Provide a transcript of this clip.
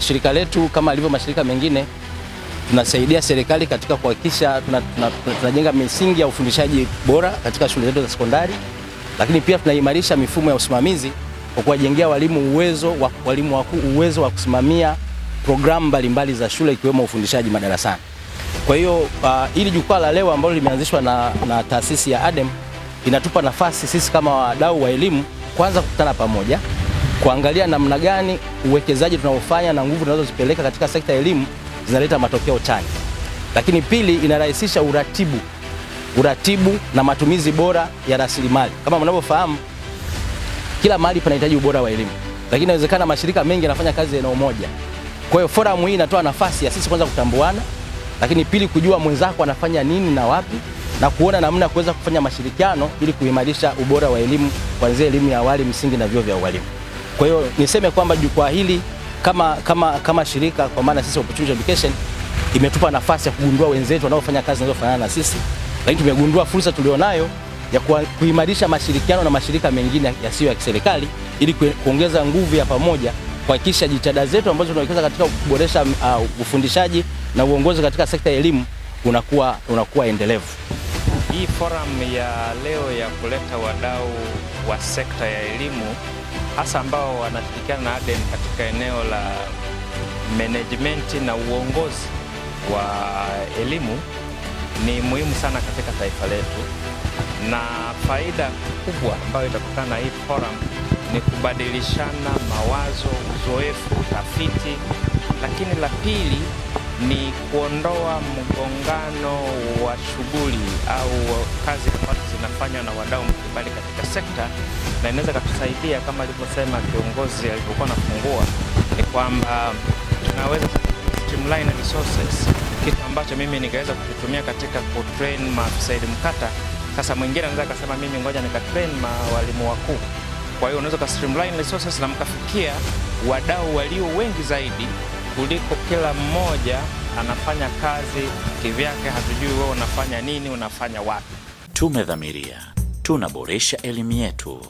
Shirika letu kama ilivyo mashirika mengine tunasaidia serikali katika kuhakikisha tunajenga misingi ya ufundishaji bora katika shule zetu za sekondari, lakini pia tunaimarisha mifumo ya usimamizi kwa kuwajengea walimu wakuu uwezo wa kusimamia programu mbalimbali za shule ikiwemo ufundishaji madarasani. Kwa hiyo hili jukwaa la leo ambalo limeanzishwa na taasisi ya ADEM inatupa nafasi sisi kama wadau wa elimu kwanza kukutana pamoja, kuangalia namna gani uwekezaji tunaofanya na nguvu tunazozipeleka katika sekta ya elimu zinaleta matokeo chanya. Lakini pili, inarahisisha uratibu na matumizi bora ya rasilimali. Kama mnavyofahamu, kila mahali panahitaji ubora wa elimu, lakini inawezekana mashirika mengi yanafanya kazi eneo moja. Kwa hiyo forum hii inatoa nafasi ya sisi kwanza kutambuana, lakini pili kujua mwenzako anafanya nini na wapi, na kuona namna ya kuweza kufanya mashirikiano ili kuimarisha ubora wa elimu kuanzia elimu ya awali, msingi na vyuo vya ualimu. Kwa hiyo niseme kwamba jukwaa hili kama shirika, kwa maana sisi Opportunity Education, imetupa nafasi ya kugundua wenzetu wanaofanya kazi zinazofanana na sisi, lakini tumegundua fursa tulionayo ya kuimarisha mashirikiano na mashirika mengine yasiyo ya kiserikali ili kuongeza nguvu ya pamoja kuhakikisha jitihada zetu ambazo tunawekeza katika kuboresha ufundishaji na uongozi katika sekta ya elimu unakuwa endelevu. Hii forum ya leo ya kuleta wadau wa sekta ya elimu hasa ambao wanashirikiana na ADEM katika eneo la management na uongozi wa elimu ni muhimu sana katika taifa letu, na faida kubwa ambayo itatokana na hii forum ni kubadilishana mawazo, uzoefu, utafiti, lakini la pili ni kuondoa mgongano wa shughuli au kazi ambazo zinafanywa na wadau mbalimbali katika sekta, na inaweza kutusaidia kama alivyosema kiongozi alipokuwa anafungua, ni kwamba tunaweza streamline resources, kitu ambacho mimi ningeweza kukitumia katika kutrain maafisa elimu kata. Sasa mwingine anaweza kusema mimi ngoja nikatrain walimu wakuu. Kwa hiyo unaweza streamline resources na mkafikia wadau walio wengi zaidi kuliko kila mmoja anafanya kazi kivyake, hatujui wewe unafanya nini, unafanya wapi. Tumedhamiria tunaboresha elimu yetu.